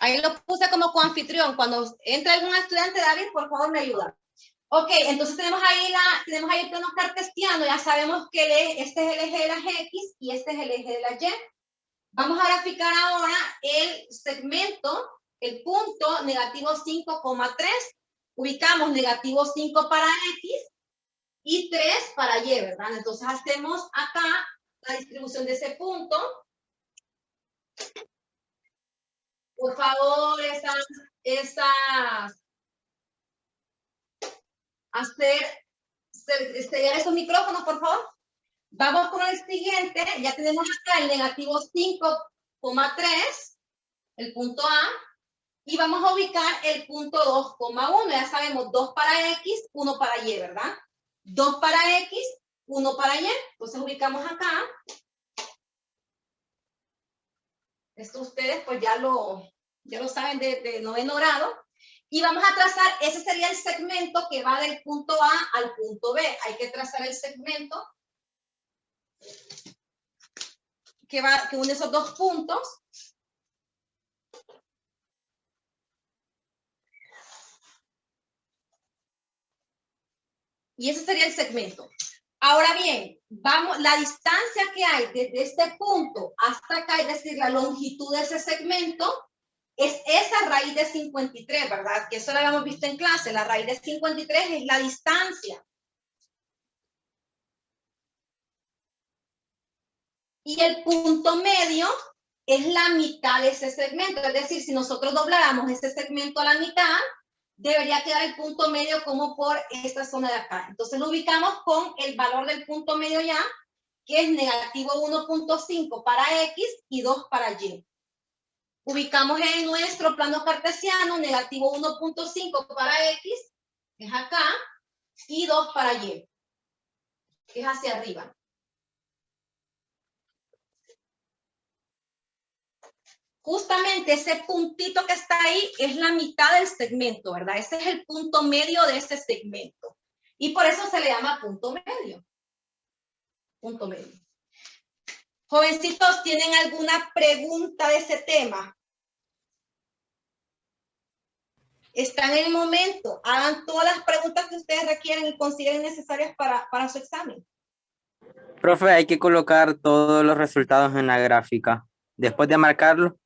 Ahí lo puse como coanfitrión. Cuando entre algún estudiante, David, por favor, me ayuda. Ok, entonces tenemos ahí el plano cartesiano. Ya sabemos que este es el eje de las X y este es el eje de la Y. Vamos a graficar ahora el segmento, el punto negativo 5,3. Ubicamos negativo 5 para X y 3 para Y, ¿verdad? Entonces hacemos acá la distribución de ese punto. Por favor, sellar esos micrófonos, por favor. Vamos con el siguiente. Ya tenemos acá el negativo 5,3, el punto A. Y vamos a ubicar el punto 2,1. Ya sabemos, 2 para X, 1 para Y, ¿verdad? 2 para X, 1 para Y. Entonces ubicamos acá. Esto ustedes pues ya lo saben de noveno grado. Y vamos a trazar, ese sería el segmento que va del punto A al punto B. Hay que trazar el segmento que une esos dos puntos. Y ese sería el segmento. Ahora bien, la distancia que hay desde este punto hasta acá, es decir, la longitud de ese segmento, es esa raíz de 53, ¿verdad? Que eso lo habíamos visto en clase. La raíz de 53 es la distancia. Y el punto medio es la mitad de ese segmento. Es decir, si nosotros dobláramos ese segmento a la mitad, debería quedar el punto medio como por esta zona de acá. Entonces lo ubicamos con el valor del punto medio ya, que es negativo 1,5 para X y 2 para Y. Ubicamos en nuestro plano cartesiano negativo 1,5 para X, que es acá, y 2 para Y, que es hacia arriba. Justamente ese puntito que está ahí es la mitad del segmento, ¿verdad? Ese es el punto medio de ese segmento. Y por eso se le llama punto medio. Punto medio. Jovencitos, ¿tienen alguna pregunta de ese tema? Está en el momento. Hagan todas las preguntas que ustedes requieren y consideren necesarias para su examen. Profe, hay que colocar todos los resultados en la gráfica. Después de marcarlo.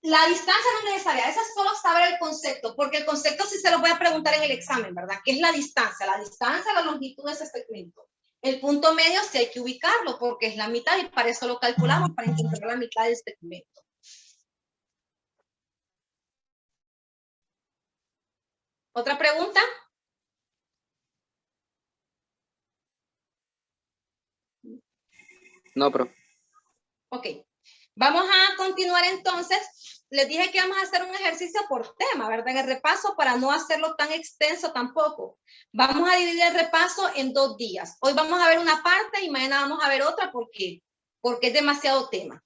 La distancia no es necesaria, eso es solo saber el concepto, porque el concepto sí se lo voy a preguntar en el examen, ¿verdad? ¿Qué es la distancia? La longitud de ese segmento. El punto medio sí hay que ubicarlo, porque es la mitad y para eso lo calculamos, para encontrar la mitad del segmento. ¿Otra pregunta? No, profe. Ok. Vamos a continuar entonces. Les dije que vamos a hacer un ejercicio por tema, ¿verdad? En el repaso para no hacerlo tan extenso tampoco. Vamos a dividir el repaso en 2 días. Hoy vamos a ver una parte y mañana vamos a ver otra porque es demasiado tema.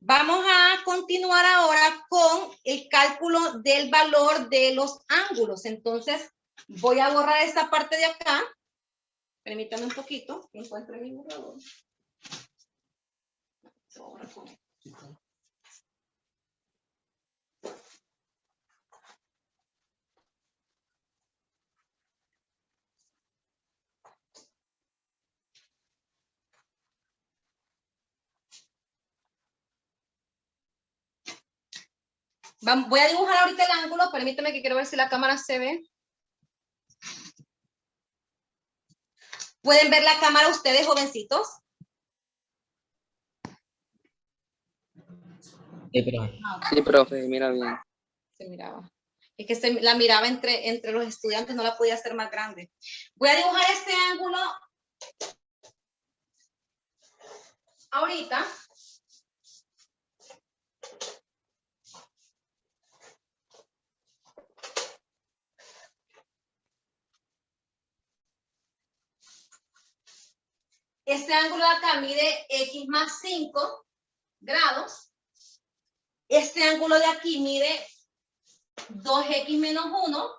Vamos a continuar ahora con el cálculo del valor de los ángulos. Entonces, voy a borrar esta parte de acá. Permítanme un poquito que encuentre mi borrador. Voy a dibujar ahorita el ángulo. Permíteme que quiero ver si la cámara se ve. ¿Pueden ver la cámara ustedes, jovencitos? Sí, profe, mira bien. Se miraba. Es que la miraba entre los estudiantes, no la podía hacer más grande. Voy a dibujar este ángulo ahorita. Este ángulo de acá mide X más 5 grados. Este ángulo de aquí mide 2X menos 1.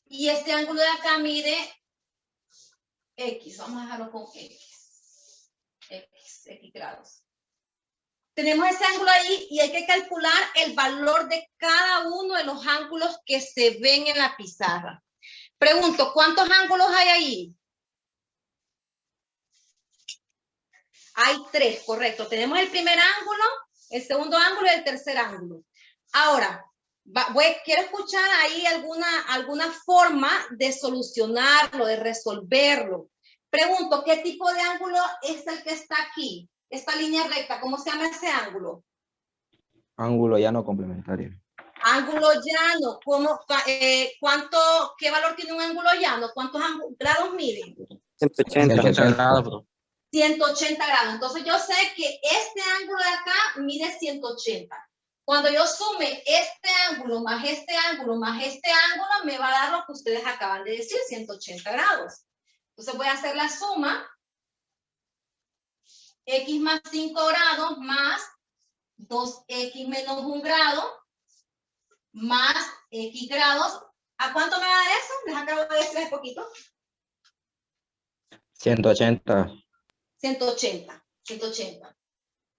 Y este ángulo de acá mide X. Vamos a dejarlo con X. X grados. Tenemos ese ángulo ahí y hay que calcular el valor de cada uno de los ángulos que se ven en la pizarra. Pregunto, ¿cuántos ángulos hay ahí? Hay 3, correcto. Tenemos el primer ángulo, el segundo ángulo y el tercer ángulo. Ahora, quiero escuchar ahí alguna forma de solucionarlo, de resolverlo. Pregunto, ¿qué tipo de ángulo es el que está aquí? Esta línea recta, ¿cómo se llama ese ángulo? Ángulo llano complementario. Ángulo llano, ¿qué valor tiene un ángulo llano? ¿Cuántos grados mide? 180. 180 grados. 180 grados. Entonces yo sé que este ángulo de acá mide 180. Cuando yo sume este ángulo más este ángulo más este ángulo, me va a dar lo que ustedes acaban de decir, 180 grados. Entonces voy a hacer la suma. X más 5 grados más 2x menos 1 grado más x grados. ¿A cuánto me va a dar eso? Les acabo de decir hace poquito. 180. 180.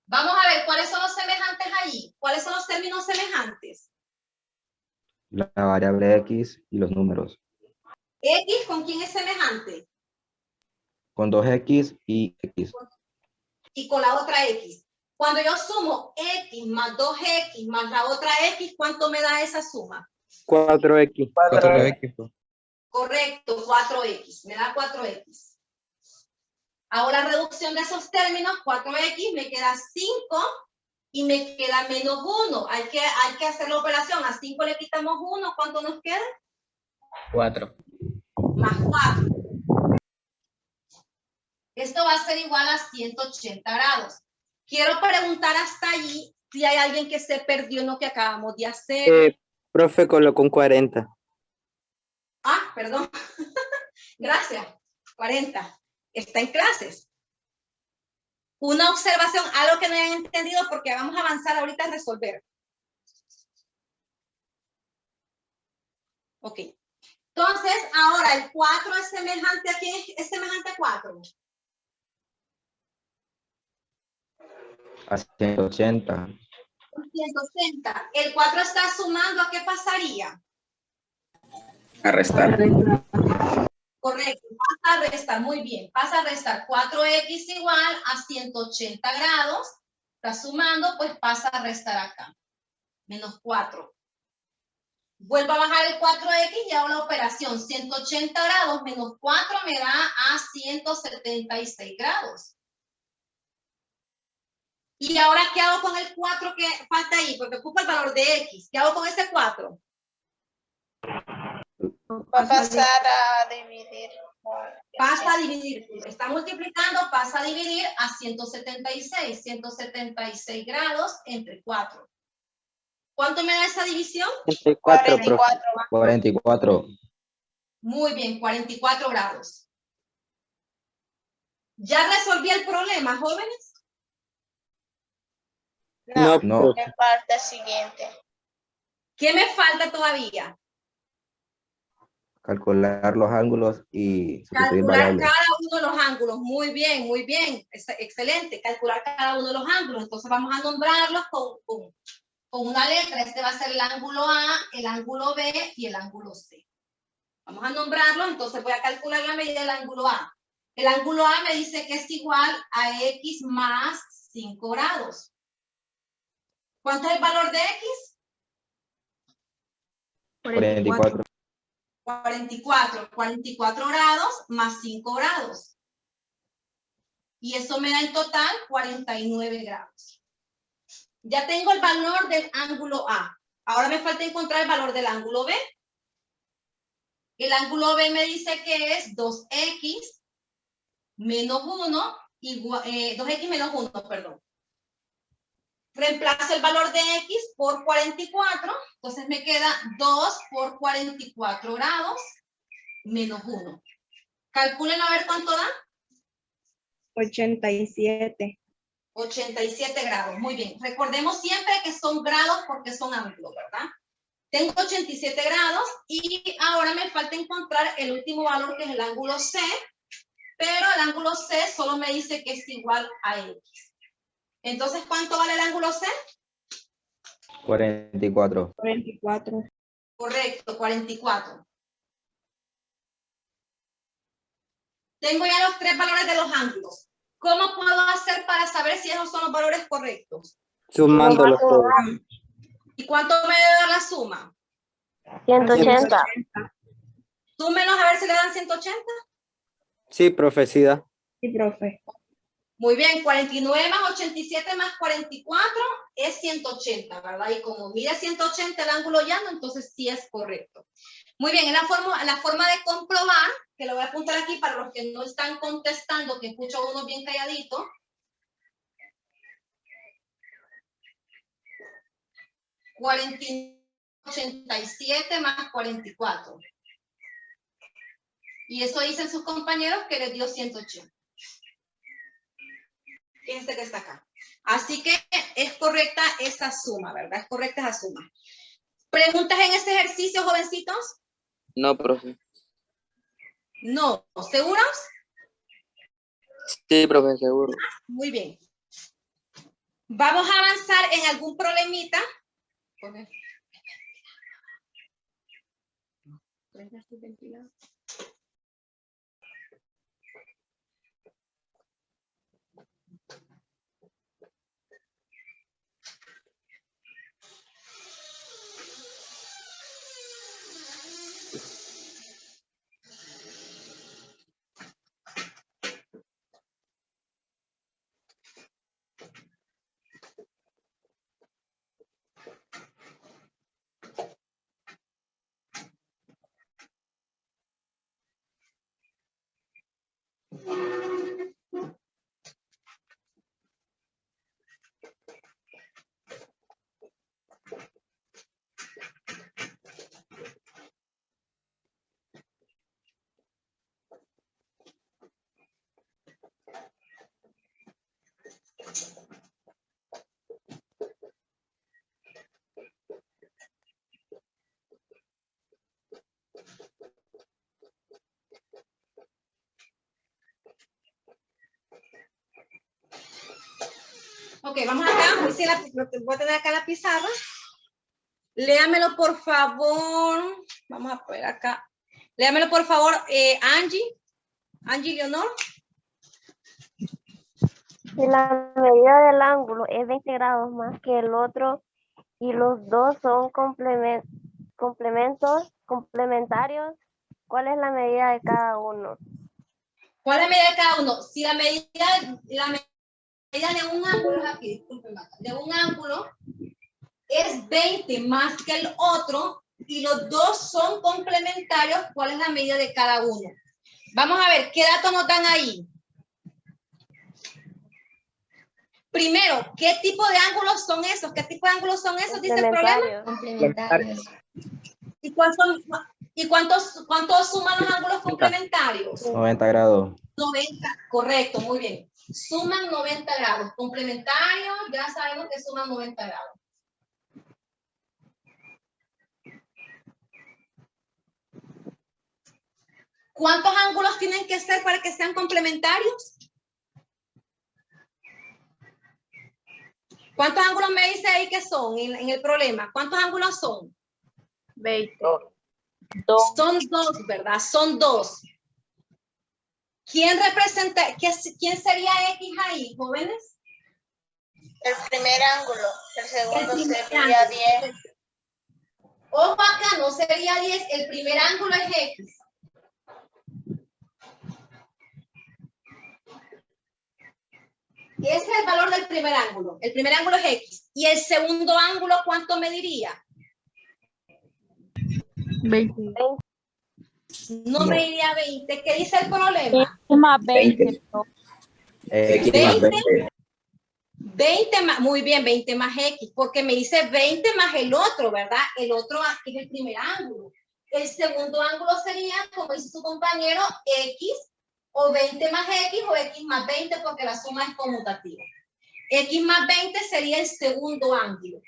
Vamos a ver cuáles son los semejantes allí. ¿Cuáles son los términos semejantes? La variable X y los números. X, ¿con quién es semejante? Con 2X y X. Y con la otra X. Cuando yo sumo X más 2X más la otra X, ¿cuánto me da esa suma? 4X. 4X. Correcto, 4X. Me da 4X. Ahora reducción de esos términos, 4X, me queda 5 y me queda menos 1. Hay que hacer la operación. A 5 le quitamos 1, ¿cuánto nos queda? 4. Más 4. Esto va a ser igual a 180 grados. Quiero preguntar hasta allí si hay alguien que se perdió en lo que acabamos de hacer. Profe, colocó un 40. Ah, perdón. Gracias. 40. Está en clases. Una observación, algo que no hayan entendido porque vamos a avanzar ahorita a resolver. Ok. Entonces, ahora el 4 es semejante a quién, es semejante a 4. A 180. 180. El 4 está sumando, ¿a qué pasaría? A restar. Correcto, pasa a restar, muy bien. Pasa a restar 4x igual a 180 grados. Está sumando, pues pasa a restar acá. Menos 4. Vuelvo a bajar el 4x y hago la operación. 180 grados menos 4 me da a 176 grados. ¿Y ahora qué hago con el 4 que falta ahí? Porque ocupa el valor de x. ¿Qué hago con ese 4? Va a pasar a dividir. Pasa a dividir. Está multiplicando, pasa a dividir a 176. 176 grados entre 4. ¿Cuánto me da esa división? 34, profe. 44. Muy bien, 44 grados. ¿Ya resolví el problema, jóvenes? No, No. me falta el siguiente. ¿Qué me falta todavía? Calcular los ángulos y sustituir Calcular variables. cada uno de los ángulos. Muy bien, muy bien. Excelente. Calcular cada uno de los ángulos. Entonces vamos a nombrarlos con una letra. Este va a ser el ángulo A, el ángulo B y el ángulo C. Vamos a nombrarlos. Entonces voy a calcular la medida del ángulo A. El ángulo A me dice que es igual a X más 5 grados. ¿Cuánto es el valor de X? 44. 44 grados más 5 grados. Y eso me da en total 49 grados. Ya tengo el valor del ángulo A. Ahora me falta encontrar el valor del ángulo B. El ángulo B me dice que es 2x menos 1, igual, 2x menos 1, perdón. Reemplazo el valor de x por 44, entonces me queda 2 por 44 grados menos 1. Calculen a ver cuánto da. 87. 87 grados, muy bien. Recordemos siempre que son grados porque son ángulos, ¿verdad? Tengo 87 grados y ahora me falta encontrar el último valor que es el ángulo C, pero el ángulo C solo me dice que es igual a X. Entonces, ¿cuánto vale el ángulo C? 44. 44. Correcto, 44. Tengo ya los 3 valores de los ángulos. ¿Cómo puedo hacer para saber si esos son los valores correctos? Sumándolos todos. ¿Y cuánto me debe dar la suma? 180. Súmenos a ver si le dan 180. Sí, profe, sí da. Sí, profe. Muy bien, 49 más 87 más 44 es 180, ¿verdad? Y como mide 180 el ángulo llano, entonces sí es correcto. Muy bien, en la forma de comprobar, que lo voy a apuntar aquí para los que no están contestando, que escucho uno bien calladito. $47 más 44. Y eso dicen sus compañeros que les dio 180. Fíjense que está acá. Así que es correcta esa suma, ¿verdad? Es correcta esa suma. ¿Preguntas en este ejercicio, jovencitos? No, profe. No. ¿Seguros? Sí, profe, seguro. Muy bien. Vamos a avanzar en algún problemita. Ok, vamos acá. Voy a tener acá la pizarra. Léamelo, por favor. Vamos a poner acá. Léamelo, por favor, Angie. Angie Leonor. Si la medida del ángulo es 20 grados más que el otro y los dos son complementarios, ¿cuál es la medida de cada uno? ¿Cuál es la medida de cada uno? Si la medida de un ángulo, aquí, disculpen, de un ángulo es 20 más que el otro y los dos son complementarios, ¿cuál es la medida de cada uno? Vamos a ver, ¿qué datos nos dan ahí? Primero, ¿qué tipo de ángulos son esos? ¿Qué tipo de ángulos son esos? Dice el problema. Complementarios. ¿Y cuántos suman los ángulos complementarios? 90 grados. 90, correcto, muy bien. Suman 90 grados. Complementarios, ya sabemos que suman 90 grados. ¿Cuántos ángulos tienen que ser para que sean complementarios? ¿Cuántos ángulos me dice ahí que son en el problema? ¿Cuántos ángulos son? 20. Son 2, ¿verdad? Son 2. ¿Quién representa, quién sería X ahí, jóvenes? El primer ángulo. El segundo El primer sería ángulo. 10. Ojo acá, no sería 10, el primer ángulo es X. Ese es el valor del primer ángulo. El primer ángulo es X. ¿Y el segundo ángulo cuánto me diría? 20. No me diría 20. ¿Qué dice el problema? Más 20. 20. X más 20. 20 más, muy bien, 20 más X, porque me dice 20 más el otro, ¿verdad? El otro aquí es el primer ángulo. El segundo ángulo sería, como dice su compañero, X o 20 más X o X más 20 porque la suma es conmutativa. X más 20 sería el segundo ángulo.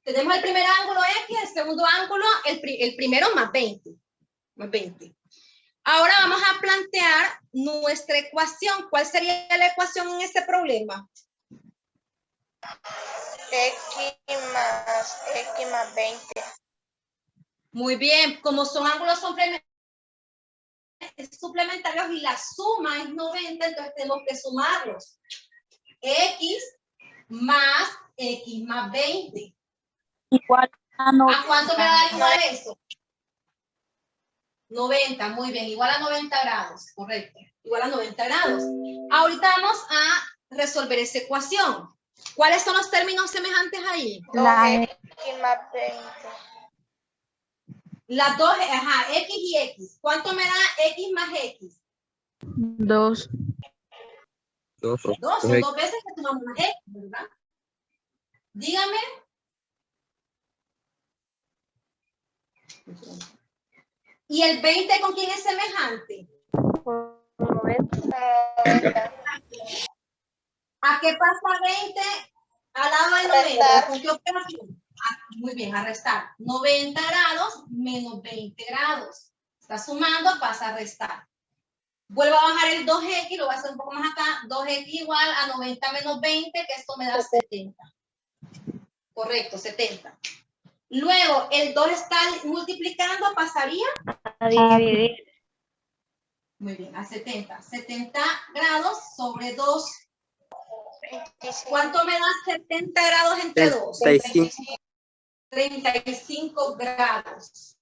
Tenemos el primer ángulo X, el segundo ángulo, el primero más 20. más 20. Ahora vamos a plantear nuestra ecuación. ¿Cuál sería la ecuación en este problema? X más 20. Muy bien, como son ángulos suplementarios y la suma es 90, entonces tenemos que sumarlos. X más 20. Igual a ¿A cuánto me da 90. igual eso? 90, muy bien, igual a 90 grados, correcto. Igual a 90 grados. Ahorita vamos a resolver esa ecuación. ¿Cuáles son los términos semejantes ahí? 2X más 20. Las dos, ajá, X y X. ¿Cuánto me da X más X? 2. 2, profe. 2, son 2 veces que sumamos más X, ¿verdad? Dígame. ¿Y el 20 con quién es semejante? 90. ¿A qué pasa 20 al lado de 90? Restar. ¿Con qué operación? Muy bien, a restar. 90 grados menos 20 grados. Está sumando, pasa a restar. Vuelvo a bajar el 2x, lo voy a hacer un poco más acá. 2x igual a 90 menos 20, que esto me da 70. Correcto, 70. Luego, el 2 está multiplicando, pasaría A dividir. muy bien, a 70. 70 grados sobre 2. 25. ¿Cuánto me da 70 grados entre 2? 35. 35 grados.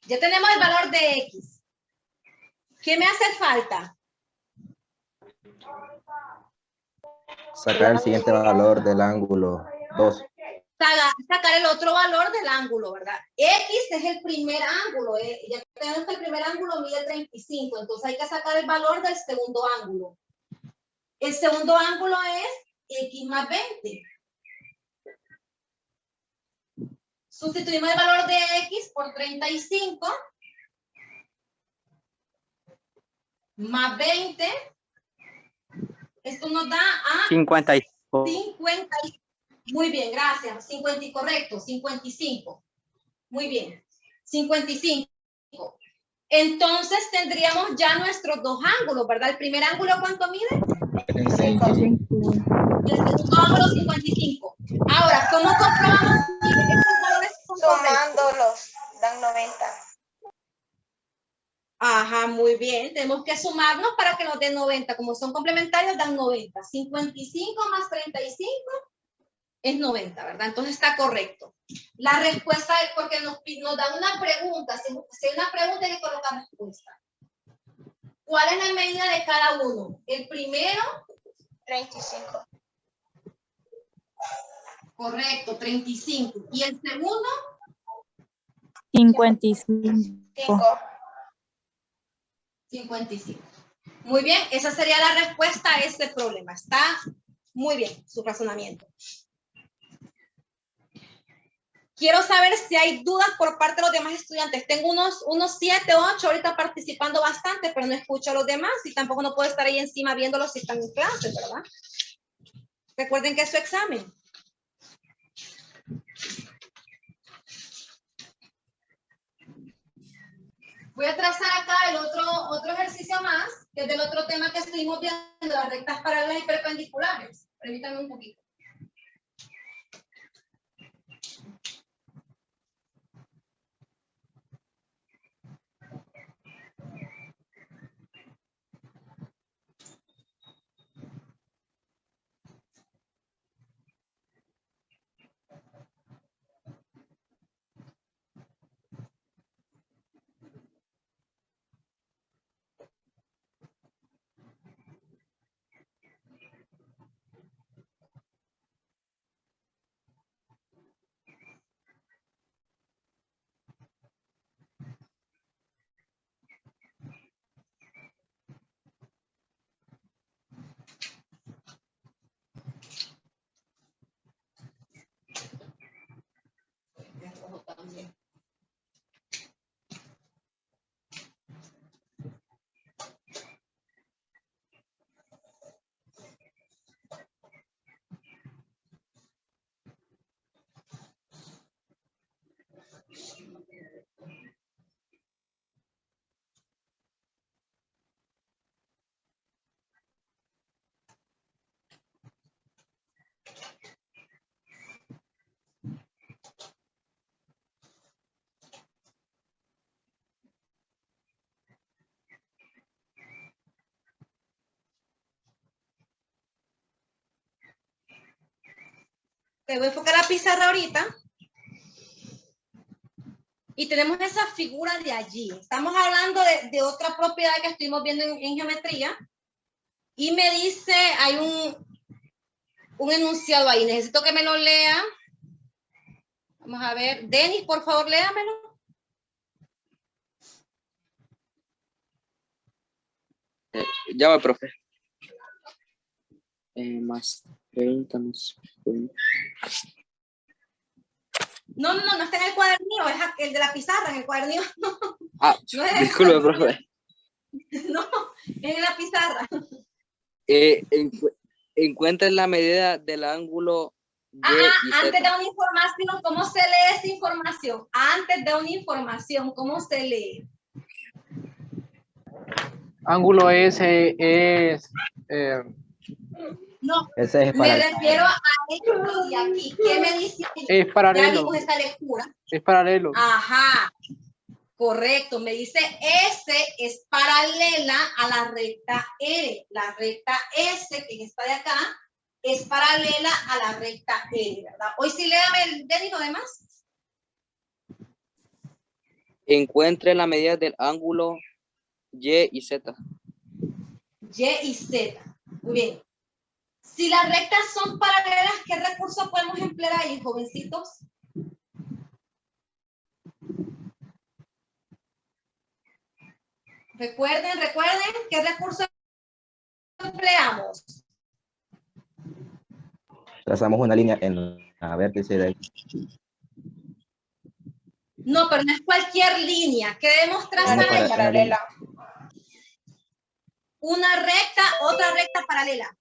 Ya tenemos el valor de X. ¿Qué me hace falta? Sacar el siguiente valor del ángulo 2. Sacar el otro valor del ángulo, ¿verdad? X es el primer ángulo. Ya tenemos que el primer ángulo mide 35, entonces hay que sacar el valor del segundo ángulo. El segundo ángulo es X más 20. Sustituimos el valor de X por 35 más 20. Esto nos da a 55. 50. Muy bien, gracias. 50, correcto, 55. Muy bien, 55. Entonces tendríamos ya nuestros dos ángulos, ¿verdad? El primer ángulo, ¿cuánto mide? 25. Y el segundo ángulo, 55. Ahora, ¿cómo comprobamos si estos valores son correctos? Sumándolos dan 90. Ajá, muy bien. Tenemos que sumarnos para que nos den 90. Como son complementarios, dan 90. 55 más 35 es 90, ¿verdad? Entonces está correcto. La respuesta es porque nos dan una pregunta. Si hay una pregunta, hay que colocar respuesta. ¿Cuál es la medida de cada uno? El primero, 35. correcto, 35. ¿Y el segundo? 55. 5. 55. Muy bien, esa sería la respuesta a este problema. Está muy bien su razonamiento. Quiero saber si hay dudas por parte de los demás estudiantes. Tengo unos 7, 8 ahorita participando bastante, pero no escucho a los demás y tampoco no puedo estar ahí encima viéndolos si están en clase, ¿verdad? Recuerden que es su examen. Voy a trazar acá el otro ejercicio más, que es del otro tema que estuvimos viendo, las rectas paralelas y perpendiculares. Permítanme un poquito. Te voy a enfocar la pizarra ahorita. Y tenemos esa figura de allí. Estamos hablando de otra propiedad que estuvimos viendo en geometría. Y me dice, hay un enunciado ahí. Necesito que me lo lea. Vamos a ver. Denis, por favor, léamelo. Ya va, profe. Más 30 más 20. No está en el cuadernillo, es el de la pizarra, en el cuadernillo. Ah, No es disculpe, profe. No, es en la pizarra. Encuentra la medida del ángulo Y y Antes Z. de una información, ¿cómo se lee esa información? Antes de una información, ¿cómo se lee? Ángulo S es No, Ese es me para refiero a esto de aquí. ¿Qué me dice? es Ya paralelo. vimos esta lectura. Es paralelo. Ajá, correcto. Me dice S es paralela a la recta L. La recta S, que está de acá, es paralela a la recta L, ¿verdad? Hoy sí léame el Denis, ¿lo demás? Encuentre la medida del ángulo Y y Z. Y y Z. Muy bien. Si las rectas son paralelas, ¿qué recurso podemos emplear ahí, jovencitos? Recuerden, ¿qué recurso empleamos? Trazamos una línea en la vértice de No, pero no es cualquier línea. ¿Qué debemos trazar una ahí? paralela. Una recta, otra recta paralela.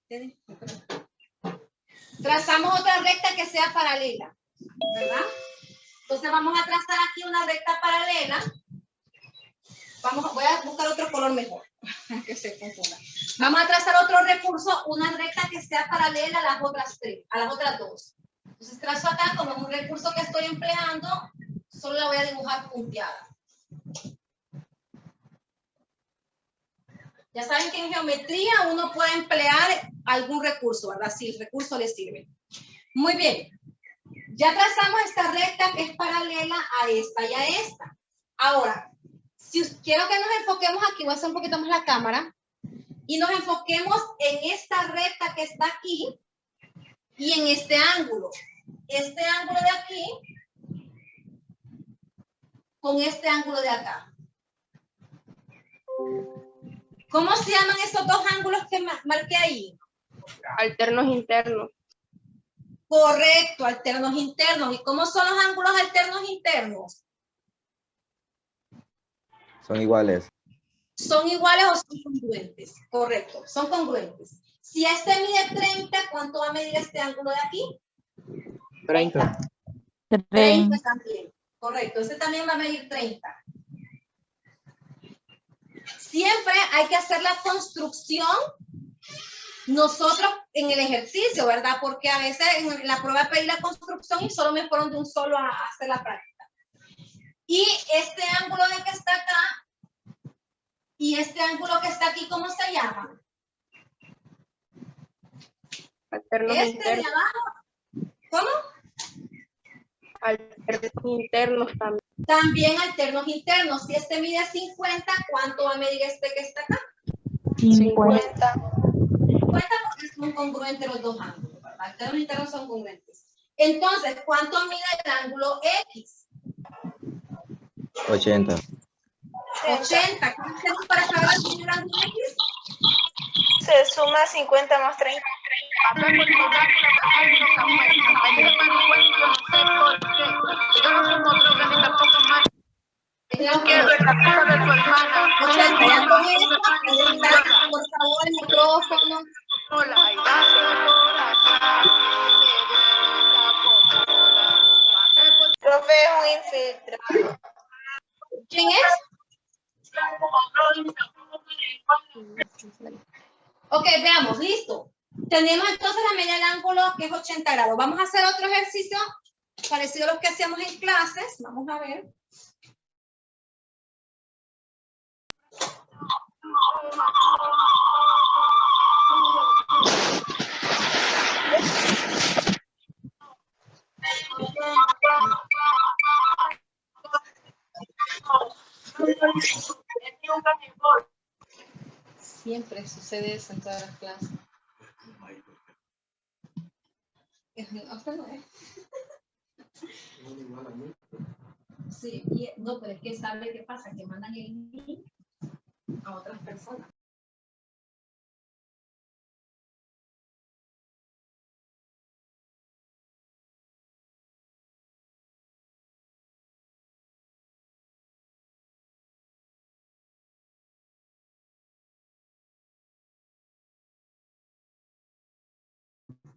Trazamos otra recta que sea paralela, ¿verdad? Entonces vamos a trazar aquí una recta paralela. Voy a buscar otro color mejor, que se confunda. Vamos a trazar otro recurso, una recta que sea paralela a las otras dos. Entonces trazo acá como un recurso que estoy empleando, solo la voy a dibujar punteada. Ya saben que en geometría uno puede emplear algún recurso, ¿verdad? Si el recurso le sirve. Muy bien. Ya trazamos esta recta que es paralela a esta y a esta. Ahora, quiero que nos enfoquemos aquí, voy a hacer un poquito más la cámara, y nos enfoquemos en esta recta que está aquí y en este ángulo. Este ángulo de aquí con este ángulo de acá. ¿Cómo se llaman esos dos ángulos que marqué ahí? Alternos internos. Correcto, alternos internos. ¿Y cómo son los ángulos alternos internos? son iguales. ¿Son iguales o son congruentes? Correcto, son congruentes. Si este mide 30, ¿cuánto va a medir este ángulo de aquí? 30. 30 también. Correcto, este también va a medir 30. Siempre hay que hacer la construcción nosotros en el ejercicio, ¿verdad? Porque a veces en la prueba pedí la construcción y solo me fueron de un solo a hacer la práctica. Y este ángulo de que está acá y este ángulo que está aquí, ¿cómo se llama? Alternos Este de internos. abajo. ¿Cómo? Alternos internos también. También alternos internos. Si este mide 50, ¿cuánto va a medir este que está acá? 50. 50 porque son congruentes los dos ángulos, ¿verdad? Alternos internos son congruentes. Entonces, ¿cuánto mide el ángulo X? 80. 80. ¿Qué hacemos para saber el ángulo X? Se suma 50 más 30. No quiero ver la cosa de tu hermana. 80, ya con eso, por favor, el micrófono. Profe, es un infiltrado. ¿Quién es? Ok, veamos, listo. Tenemos entonces la media del ángulo que es 80 grados. Vamos a hacer otro ejercicio parecido a lo que hacíamos en clases. Vamos a ver. Siempre sucede eso en todas las clases. Sí, no, pero es que sabe qué pasa, que mandan el link a otras personas.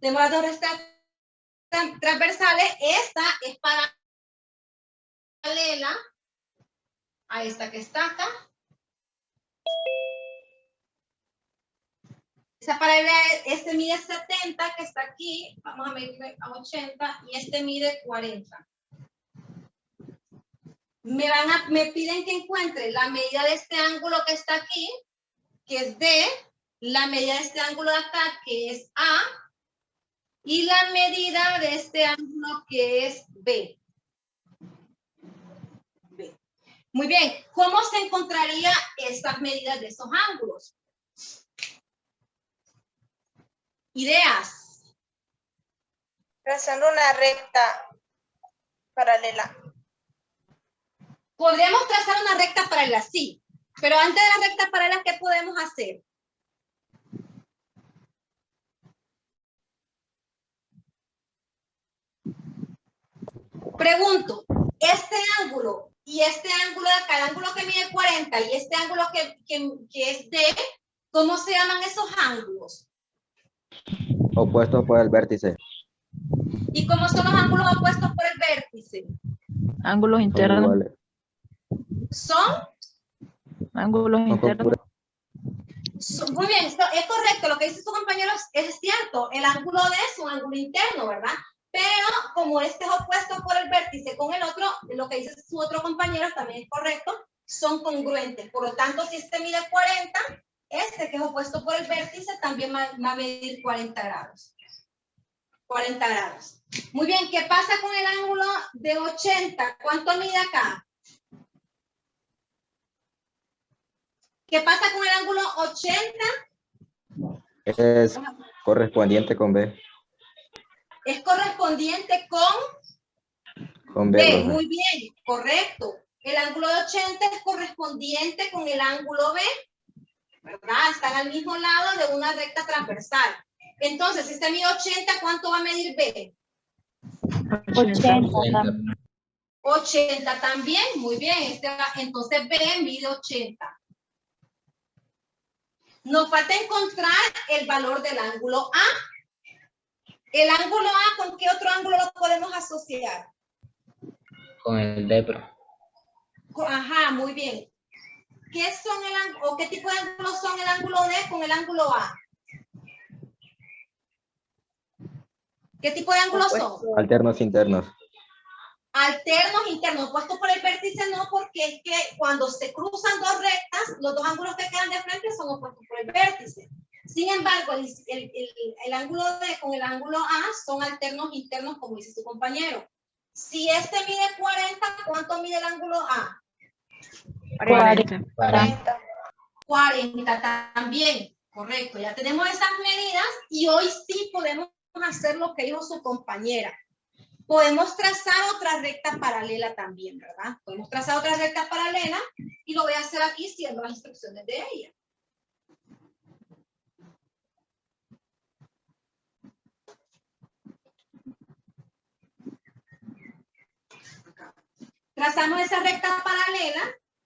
Tengo las dos restas transversales. Esta es paralela a esta que está acá. Esa paralela, este mide 70, que está aquí. Vamos a medir a 80 y este mide 40. Me piden que encuentre la medida de este ángulo que está aquí, que es D, la medida de este ángulo de acá, que es A, y la medida de este ángulo, que es B. Muy bien, ¿cómo se encontraría estas medidas de esos ángulos? Ideas. Trazando una recta paralela. Podríamos trazar una recta paralela, sí. Pero antes de la recta paralela, ¿qué podemos hacer? Pregunto, este ángulo y este ángulo de acá, el ángulo que mide 40 y este ángulo que es D, ¿cómo se llaman esos ángulos? Opuestos por el vértice. ¿Y cómo son los ángulos opuestos por el vértice? Ángulos Son internos. iguales. ¿Son? Ángulos Son internos. Muy bien, es correcto, lo que dice su compañero es cierto, el ángulo D es un ángulo interno, ¿verdad? Pero como este es opuesto por el vértice con el otro, lo que dice su otro compañero también es correcto, son congruentes. Por lo tanto, si este mide 40, este que es opuesto por el vértice también va a medir 40 grados. 40 grados. Muy bien, ¿qué pasa con el ángulo de 80? ¿Cuánto mide acá? ¿Qué pasa con el ángulo 80? Es correspondiente con B. Es correspondiente con Con B. B, profe. Muy bien, correcto. El ángulo de 80 es correspondiente con el ángulo B, ¿verdad? Están al mismo lado de una recta transversal. Entonces, si este mide 80, ¿cuánto va a medir B? 80. 80 también, muy bien. Entonces B mide 80. Nos falta encontrar el valor del ángulo A. El ángulo A, ¿con qué otro ángulo lo podemos asociar? Con el D, profe. Ajá, muy bien. ¿Qué son el ángulo, o qué tipo de ángulos son el ángulo D con el ángulo A? ¿Qué tipo de ángulos son? Alternos internos. Alternos internos, puestos por el vértice no, porque es que cuando se cruzan dos rectas, los dos ángulos que quedan de frente son opuestos por el vértice. Sin embargo, el ángulo D con el ángulo A son alternos internos, como dice su compañero. Si este mide 40, ¿cuánto mide el ángulo A? 40. 40 también, correcto. Ya tenemos esas medidas y hoy sí podemos hacer lo que dijo su compañera. Podemos trazar otra recta paralela también, ¿verdad? Podemos trazar otra recta paralela y lo voy a hacer aquí siguiendo las instrucciones de ella. Trazamos esa recta paralela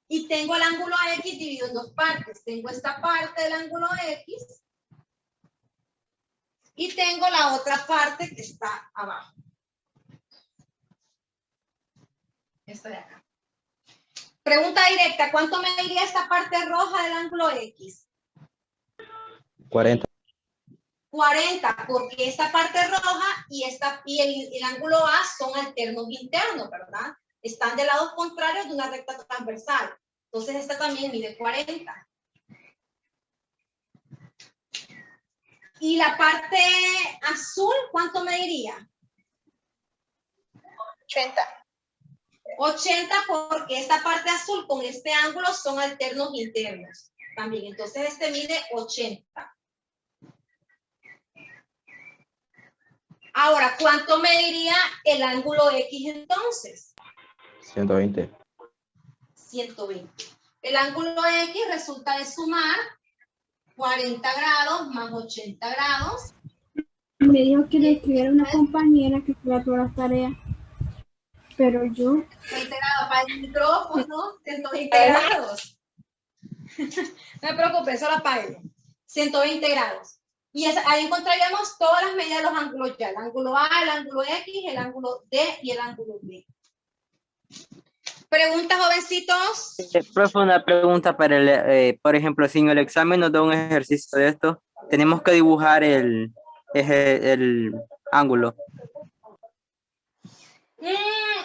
y tengo el ángulo X dividido en dos partes. Tengo esta parte del ángulo X y tengo la otra parte que está abajo. Esta de acá. Pregunta directa, ¿cuánto mediría esta parte roja del ángulo X? 40. 40, porque esta parte roja y el ángulo A son alternos internos, ¿verdad? Están de lados contrarios de una recta transversal. Entonces esta también mide 40. Y la parte azul, ¿cuánto mediría? 80. 80, porque esta parte azul con este ángulo son alternos internos. También, entonces este mide 80. Ahora, ¿cuánto mediría el ángulo X entonces? 120. 120. El ángulo X resulta de sumar 40 grados más 80 grados. Me dijo que le escribiera a una compañera que hiciera todas las tareas, pero yo... 20 grados para el micrófono, 120 grados. No me preocupe, solo apague. 120 grados. Y ahí encontraríamos todas las medidas de los ángulos ya. El ángulo A, el ángulo X, el ángulo D y el ángulo B. ¿Preguntas, jovencitos? Profe, una pregunta para el, por ejemplo, si en el examen nos da un ejercicio de esto, tenemos que dibujar el ángulo.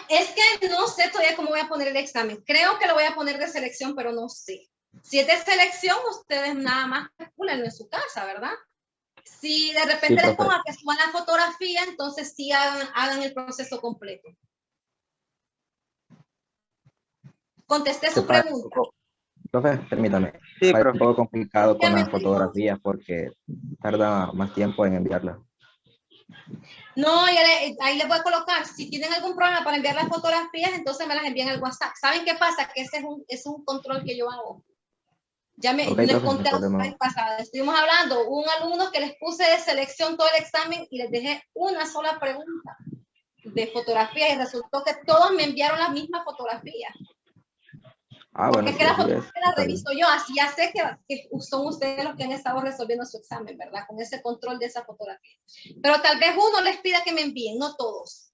Es que no sé todavía cómo voy a poner el examen. Creo que lo voy a poner de selección, pero no sé. Si es de selección, ustedes nada más calculan en su casa, ¿verdad? Si de repente les pongo que suban la fotografía, entonces sí hagan el proceso completo. Contesté su pregunta. Profe, permítame. Sí, Es profe. un poco complicado con las fotografías porque tarda más tiempo en enviarlas. No, ahí les voy a colocar. Si tienen algún problema para enviar las fotografías, entonces me las envían al WhatsApp. ¿Saben qué pasa? Que ese es un control que yo hago. Ya les conté la vez pasada. Estuvimos hablando, un alumno que les puse de selección todo el examen y les dejé una sola pregunta de fotografía y resultó que todos me enviaron la misma fotografía. Porque Bueno, es que la fotografía la reviso yo, así ya sé que son ustedes los que han estado resolviendo su examen, ¿verdad? Con ese control de esa fotografía. Pero tal vez uno les pida que me envíen, no todos.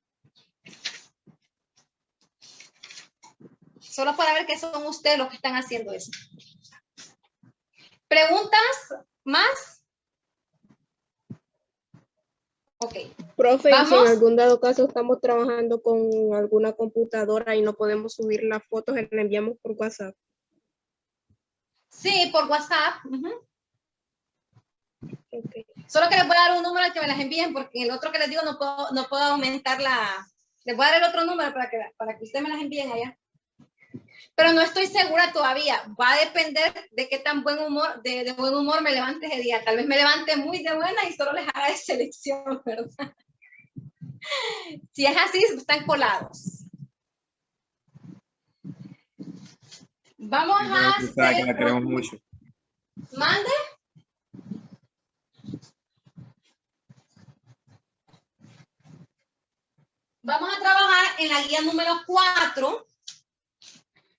Solo para ver que son ustedes los que están haciendo eso. ¿Preguntas más? Ok. Profe, ¿vamos? si en algún dado caso estamos trabajando con alguna computadora y no podemos subir las fotos, le enviamos por WhatsApp. Sí, por WhatsApp. Okay. Solo que les voy a dar un número al que me las envíen porque el otro que les digo no puedo aumentar la... Les voy a dar el otro número para que ustedes me las envíen allá. Pero no estoy segura todavía. Va a depender de qué tan buen humor, de buen humor me levante ese día. Tal vez me levante muy de buena y solo les haga de selección, ¿verdad? Si es así, están colados. Vamos a hacer... que la queremos mucho. ¿Mande? Vamos a trabajar en la guía número 4.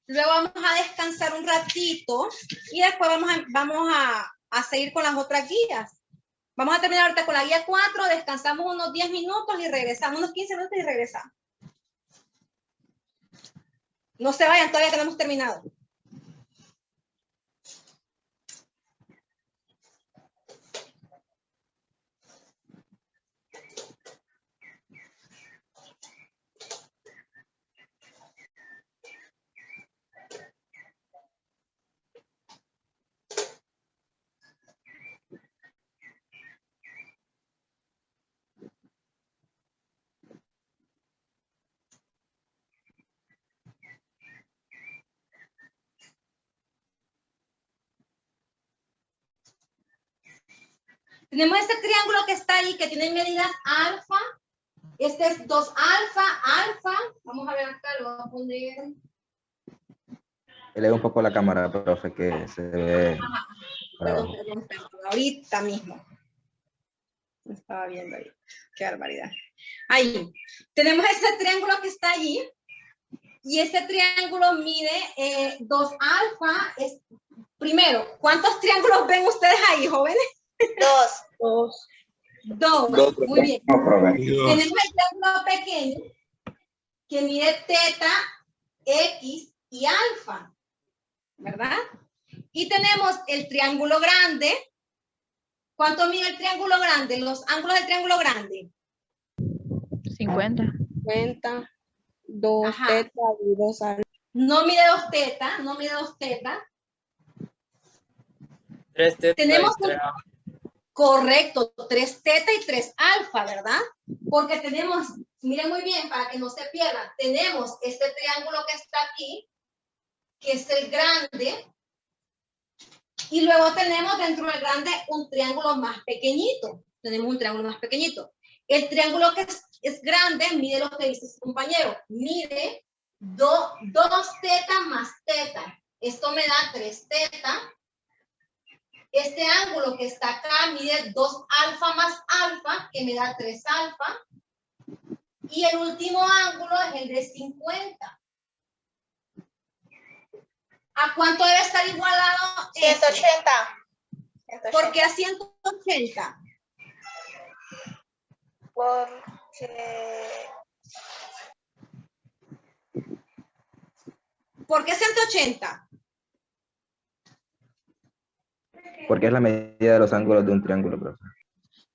Luego vamos a descansar un ratito y después vamos a seguir con las otras guías. Vamos a terminar ahorita con la guía 4, descansamos unos 10 minutos y regresamos, unos 15 minutos y regresamos. No se vayan, todavía que no hemos terminado. Tenemos este triángulo que está ahí, que tiene medidas alfa. Este es 2 alfa. Vamos a ver acá, lo vamos a poner. Eleva un poco la cámara, profe, que se ve... Perdón. Ahorita mismo. Me estaba viendo ahí. Qué barbaridad. Ahí. Tenemos este triángulo que está allí. Y este triángulo mide 2 alfa. Primero, ¿cuántos triángulos ven ustedes ahí, jóvenes? 2. Muy bien. Tenemos el triángulo pequeño que mide teta, x y alfa, ¿verdad? Y tenemos el triángulo grande. ¿Cuánto mide el triángulo grande? Los ángulos del triángulo grande. 50. 50, 2 teta y 2 alfa. No mide 2 teta, no mide 2 teta. 3 teta. Tenemos correcto, 3 teta y 3 alfa, ¿verdad? Porque tenemos, miren muy bien para que no se pierdan, tenemos este triángulo que está aquí, que es el grande, Y luego tenemos dentro del grande un triángulo más pequeñito. Tenemos un triángulo más pequeñito. El triángulo que es grande, mide lo que dice su compañero. Mide 2 teta más teta. Esto me da 3 teta. Este ángulo que está acá mide 2 alfa más alfa, que me da 3 alfa. Y el último ángulo es el de 50. ¿A cuánto debe estar igualado? 180. ¿Por qué a 180? ¿Por qué 180? Porque es la medida de los ángulos de un triángulo, profesor.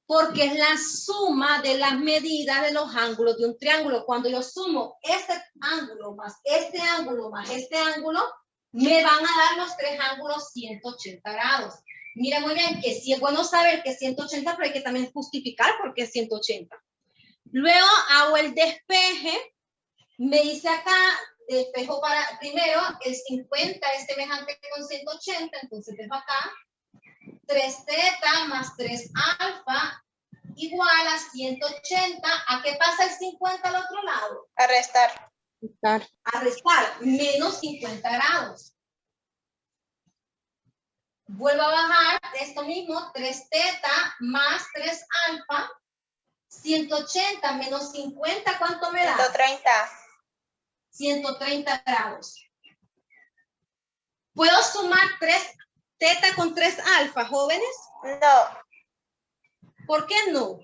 Porque es la suma de las medidas de los ángulos de un triángulo. Cuando yo sumo este ángulo más este ángulo más este ángulo, me van a dar los 3 ángulos 180 grados. Mira muy bien que sí es bueno saber que es 180, pero hay que también justificar por qué es 180. Luego hago el despeje. Me dice acá, despejo para, primero, el 50 es semejante con 180, entonces dejo acá 3 teta más 3 alfa igual a 180. ¿A qué pasa el 50 al otro lado? A restar. A restar, menos 50 grados. Vuelvo a bajar esto mismo, 3 teta más 3 alfa, 180 menos 50, ¿cuánto me da? 130. 130 grados. ¿Puedo sumar 3 teta con 3 alfa, jóvenes? No, ¿Por qué no?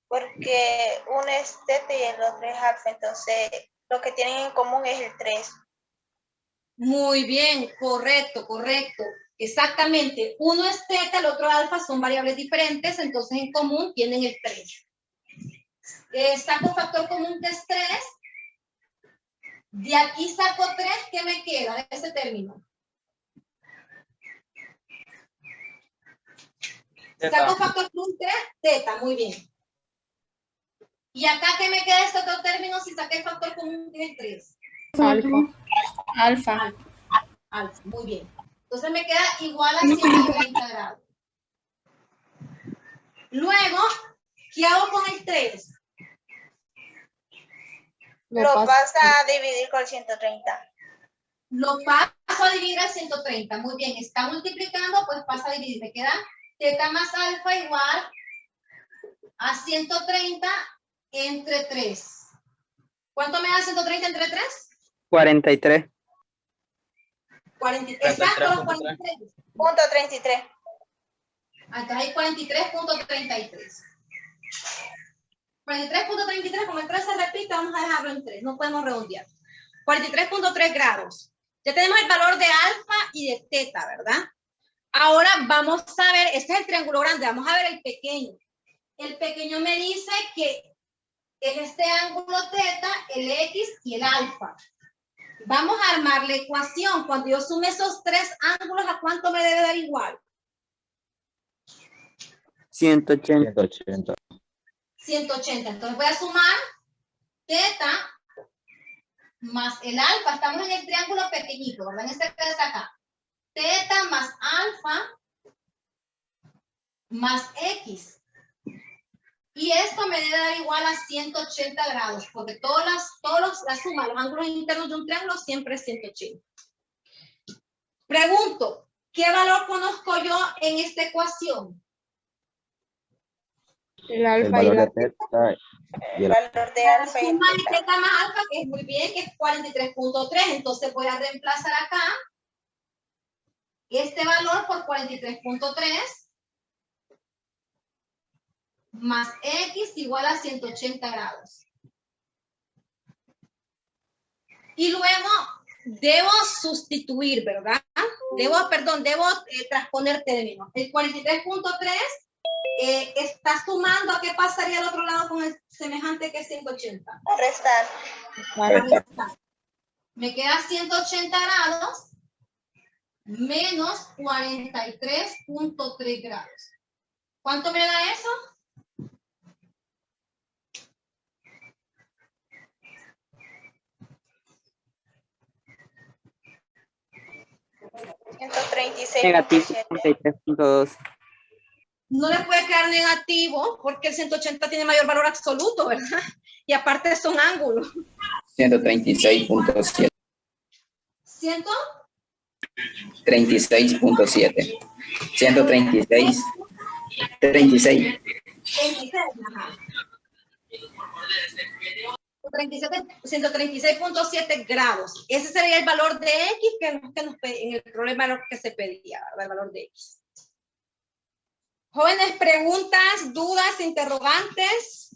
porque uno es teta y el otro es alfa, entonces lo que tienen en común es el 3. Muy bien, correcto, correcto. Exactamente. Uno es teta, el otro alfa, son variables diferentes, entonces en común tienen el 3. Saco factor común que es 3. De aquí saco 3, ¿qué me queda de ese término? Saco factor común 3, teta, muy bien. ¿Y acá qué me queda de este otro término si saqué factor común que es 3? Alfa. Alfa, muy bien. Entonces me queda igual a 130 grados. Luego, ¿qué hago con el 3? Lo pasa a dividir con el 130. Lo paso a dividir a 130. Muy bien, está multiplicando, pues pasa a dividir. Me queda teta más alfa igual a 130 entre 3. ¿Cuánto me da 130 entre 3? 43. 43. Exacto, los 43. Punto 33. Entonces hay 43.33. 43.33, como el 3 se repite, vamos a dejarlo en 3. No podemos redondear. 43.3 grados. Ya tenemos el valor de alfa y de teta, ¿verdad? Ahora vamos a ver, este es el triángulo grande, vamos a ver el pequeño. El pequeño me dice que es este ángulo teta, el X y el alfa. Vamos a armar la ecuación. Cuando yo sume esos 3 ángulos, ¿a cuánto me debe dar igual? 180. 180. 180. Entonces voy a sumar teta más el alfa. Estamos en el triángulo pequeñito, ¿verdad? En este que está acá. Teta más alfa más X. Y esto me debe dar igual a 180 grados, porque la suma, los ángulos internos de un triángulo siempre es 180. Pregunto, ¿qué valor conozco yo en esta ecuación? El El alfa y valor la de teta y El valor de La alfa y suma de teta. teta más alfa, que es muy bien, que es 43.3. Entonces voy a reemplazar acá este valor por 43.3 más X igual a 180 grados. Y luego debo sustituir, ¿verdad? Debo transponer términos. El 43.3 está sumando. ¿A qué pasaría al otro lado con el semejante que es 180? A restar. A restar. Me queda 180 grados menos 43.3 grados. ¿Cuánto me da eso? Negativo 136.7. 33.2. No le puede quedar negativo porque el 180 tiene mayor valor absoluto, ¿verdad? Y aparte son ángulos. 136.7. 136, 36.7. 136. 36. 26, ajá. 136.7 grados. Ese sería el valor de X que en el problema que se pedía, ¿verdad? El valor de X. Jóvenes, preguntas, dudas, interrogantes.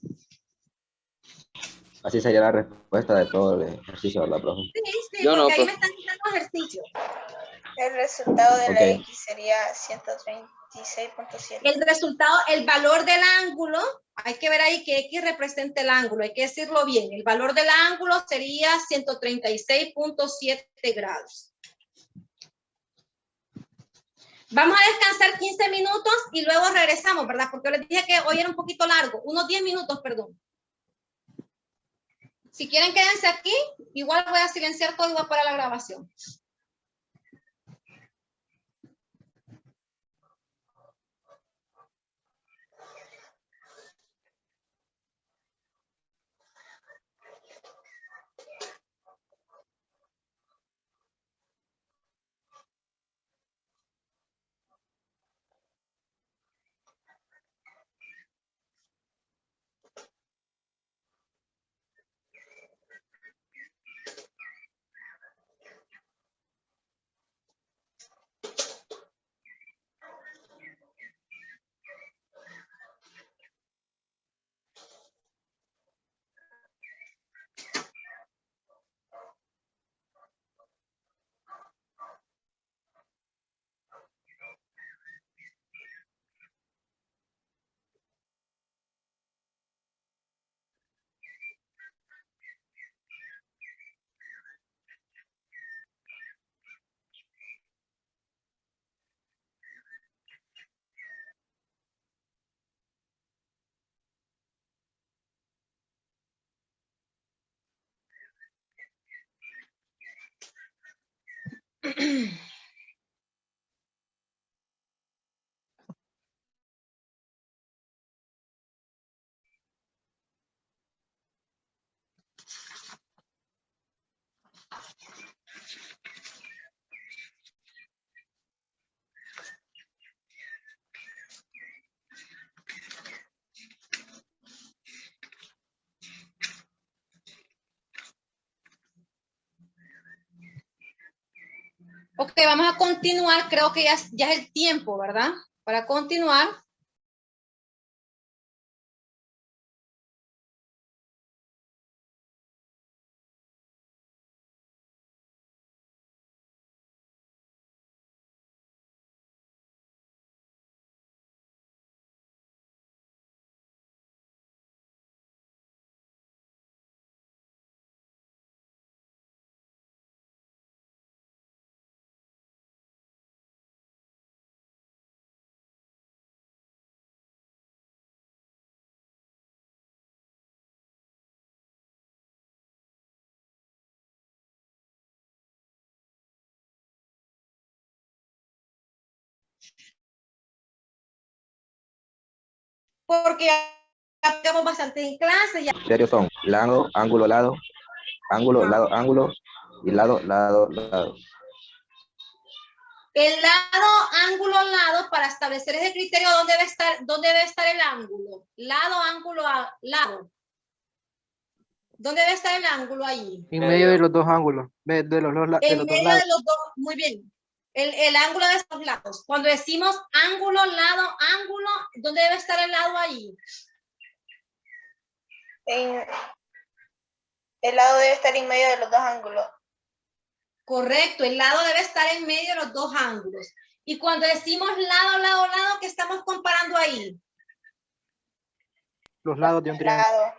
Así sería la respuesta de todo el ejercicio, ¿verdad, profe? Sí, sí, Yo no, porque ahí pues. me están quitando ejercicios. El resultado de la Ok. X sería 136.7. El resultado, el valor del ángulo, hay que ver ahí que X representa el ángulo, hay que decirlo bien. El valor del ángulo sería 136.7 grados. Vamos a descansar 15 minutos y luego regresamos, ¿verdad? Porque les dije que hoy era un poquito largo, unos 10 minutos, perdón. Si quieren quédense aquí, igual voy a silenciar todo y voy a parar la grabación. Ok, vamos a continuar, creo que ya es el tiempo, ¿verdad? Para continuar. Porque ya tenemos bastante en clase. Los criterios son lado, ángulo, lado, ángulo, y lado, lado, lado. El lado, ángulo, lado, para establecer ese criterio, ¿dónde debe estar el ángulo? Lado, ángulo, lado. ¿Dónde debe estar el ángulo ahí? En medio de los dos ángulos, de los En dos medio lados. de los dos, muy bien. El ángulo de estos lados. Cuando decimos ángulo, lado, ángulo, ¿dónde debe estar el lado ahí? El lado debe estar en medio de los dos ángulos. Correcto, el lado debe estar en medio de los dos ángulos. Y cuando decimos lado, lado, lado, ¿qué estamos comparando ahí? Los lados de un triángulo.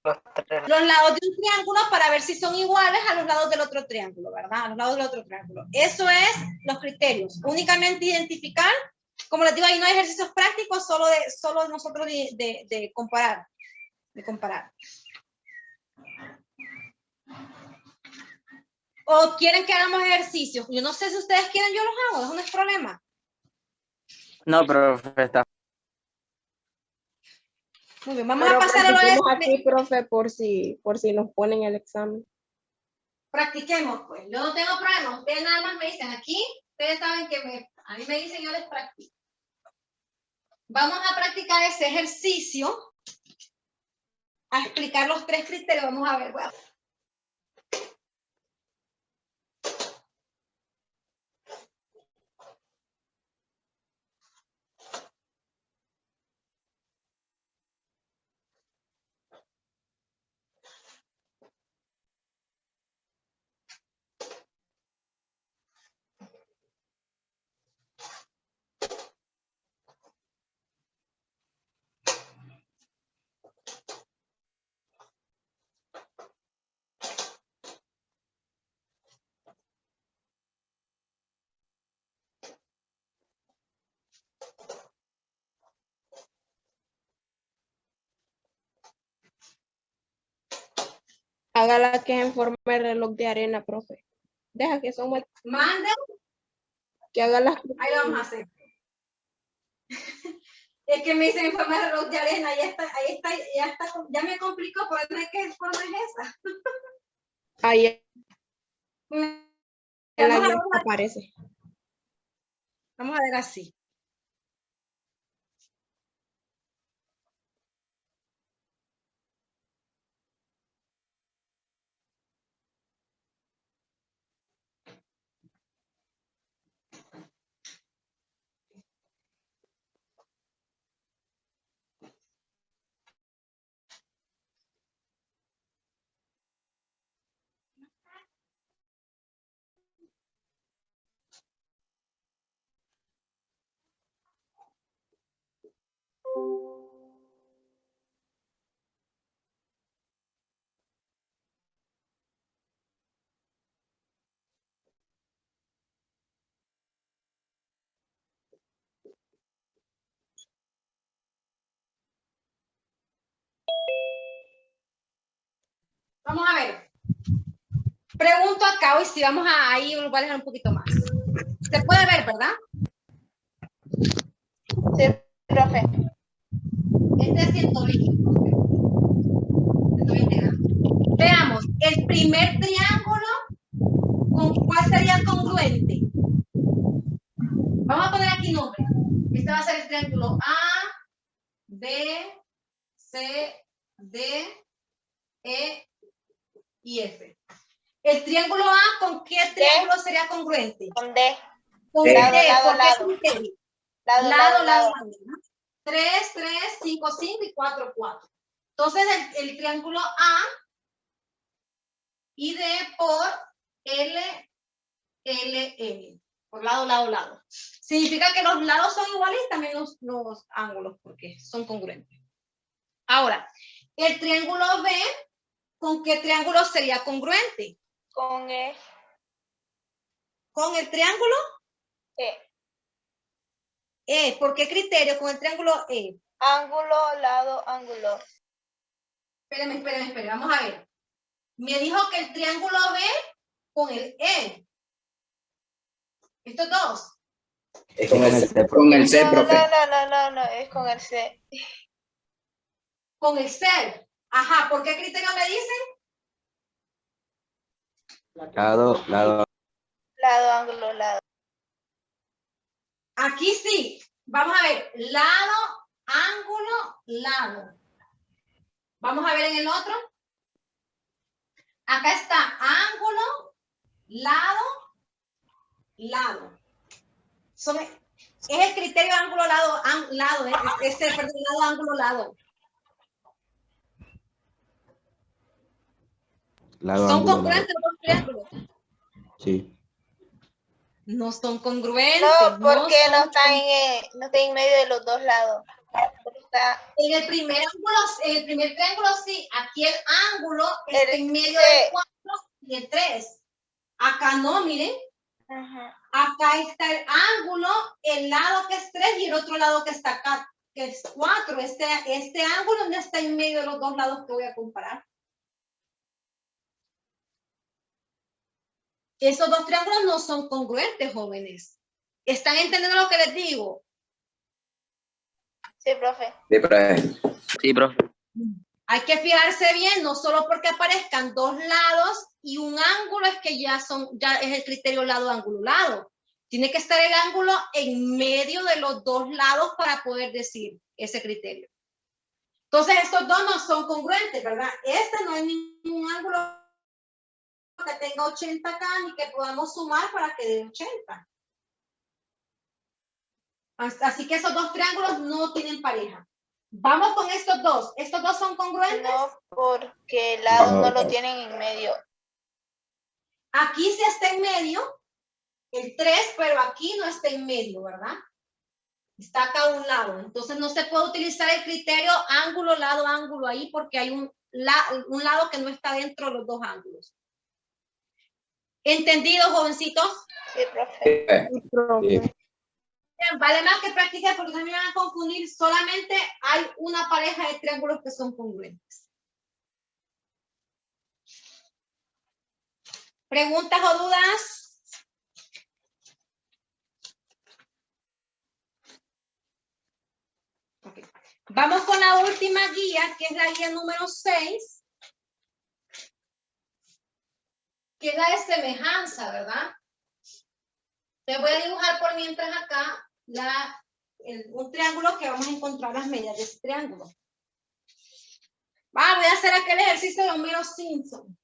Los lados de un triángulo para ver si son iguales a los lados del otro triángulo, ¿verdad? A los lados del otro triángulo. Eso es los criterios. Únicamente identificar, como les digo, ahí no hay ejercicios prácticos, solo nosotros de comparar. De comparar. ¿O quieren que hagamos ejercicios? Yo no sé si ustedes quieren, yo los hago, eso no es problema. No, profe, está. Muy bien, vamos Pero a pasar a lo practiquemos de... aquí, profe, por si nos ponen el examen. Practiquemos, pues. Yo no tengo problema. Ustedes nada más me dicen aquí. Ustedes saben que a mí me dicen, yo les practico. Vamos a practicar ese ejercicio. A explicar los 3 criterios. Vamos a ver. Bueno. Hágala que es en forma de reloj de arena, profe. Deja que son... Manden. Que haga las... Ahí lo vamos a hacer. Es que me dicen en forma de reloj de arena. Ya está, ya me complicó. Por eso es que forma es esa. Ahí Vamos aparece. Vamos a ver así. Vamos a ver. Pregunto acá, hoy si vamos a ahí, lo voy a dejar un poquito más. Se puede ver, ¿verdad? Sí, profe. Este es 120. 120 gramos. Veamos, el primer triángulo, ¿con cuál sería congruente? Vamos a poner aquí nombre. Este va a ser el triángulo A, B, C, D, E y F. El triángulo A, ¿con qué triángulo sería congruente? Con D. Con D. D. Lado, ¿Por qué lado. criterio? Lado. 3, 3, 5, 5 y 4, 4. Entonces, el triángulo A y D por L, L, L. Por lado. Significa que los lados son iguales y también los ángulos, porque son congruentes. Ahora, el triángulo B, ¿con qué triángulo sería congruente? Con E. ¿Con el triángulo? E. E. ¿Por qué criterio? Con el triángulo E. Ángulo, lado, ángulo. Espérame. Vamos a ver. Me dijo que el triángulo B con el E. Estos dos. Es con el C, profe. No, es con el C. Con el C. Ajá, ¿por qué criterio me dicen? Lado, Lado, ángulo, lado. Aquí sí. Vamos a ver. Lado, ángulo, lado. Vamos a ver en el otro. Acá está ángulo, lado, lado. Es el criterio ángulo, lado, lado. Perdón, lado, ángulo, lado. ¿Son congruentes los dos triángulos? Sí. No son congruentes. No, porque no está en medio de los dos lados. En el primer triángulo sí. Aquí el ángulo está en medio del 4 y el 3. Acá no, miren. Ajá. Acá está el ángulo, el lado que es 3 y el otro lado que está acá, que es 4. Este ángulo no está en medio de los dos lados que voy a comparar. Esos dos triángulos no son congruentes, jóvenes. ¿Están entendiendo lo que les digo? Sí, profe. Sí, profe. Sí, profe. Hay que fijarse bien, no solo porque aparezcan dos lados y un ángulo es que ya es el criterio lado, ángulo, lado. Tiene que estar el ángulo en medio de los dos lados para poder decir ese criterio. Entonces, estos dos no son congruentes, ¿verdad? Este no hay ningún ángulo que tenga 80 acá ni que podamos sumar para que dé 80. Así que esos dos triángulos no tienen pareja. Vamos con estos dos. ¿Estos dos son congruentes? No, porque el lado No. no lo tienen en medio. Aquí sí está en medio, el 3, pero aquí no está en medio, ¿verdad? Está acá a un lado. Entonces no se puede utilizar el criterio ángulo, lado, ángulo ahí porque hay un lado que no está dentro de los dos ángulos. ¿Entendido, jovencitos? Sí, profe. Sí. Bien, vale más que practicar porque no me van a confundir. Solamente hay una pareja de triángulos que son congruentes. ¿Preguntas o dudas? Okay. Vamos con la última guía, que es la guía número 6, que es la de semejanza, ¿verdad? Te voy a dibujar por mientras acá un triángulo que vamos a encontrar las medias de ese triángulo. Voy a hacer aquel ejercicio de Homero Simpson.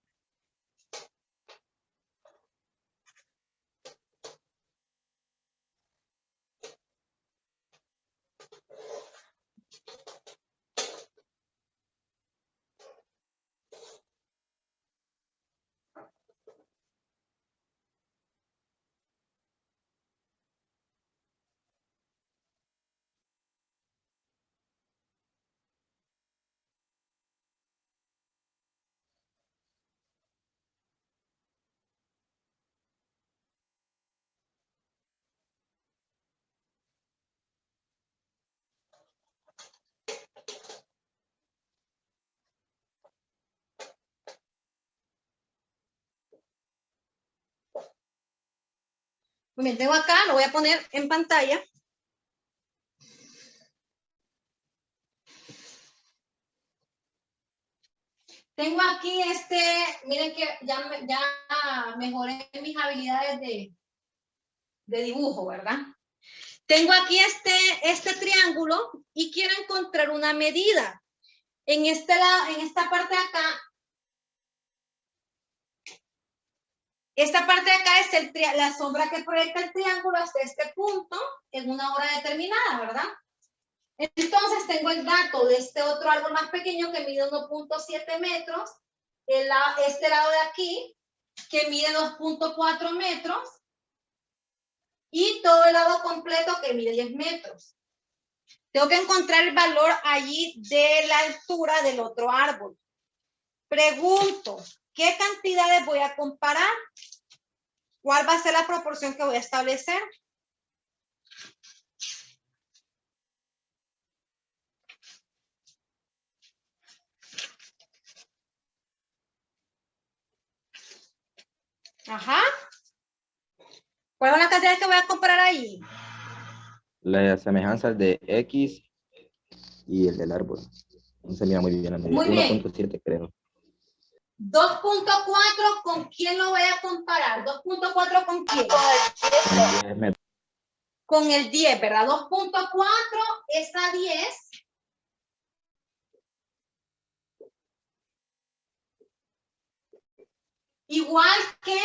Muy bien, tengo acá, lo voy a poner en pantalla. Tengo aquí miren que ya mejoré mis habilidades de dibujo, ¿verdad? Tengo aquí este triángulo y quiero encontrar una medida. En esta parte de acá, esta parte de acá es la sombra que proyecta el triángulo hasta este punto en una hora determinada, ¿verdad? Entonces tengo el dato de este otro árbol más pequeño que mide 1.7 metros, este lado de aquí que mide 2.4 metros y todo el lado completo que mide 10 metros. Tengo que encontrar el valor allí de la altura del otro árbol. Pregunto, ¿qué cantidades voy a comparar? ¿Cuál va a ser la proporción que voy a establecer? Ajá. ¿Cuál es la cantidad que voy a comparar ahí? La semejanza de X y el del árbol. No se mira muy bien la medida. Muy bien. 1.7 creo. 2.4, ¿con quién lo voy a comparar? 2.4 ¿con quién? Con 10 metros. Con el 10, ¿verdad? 2.4 es a 10. Igual que,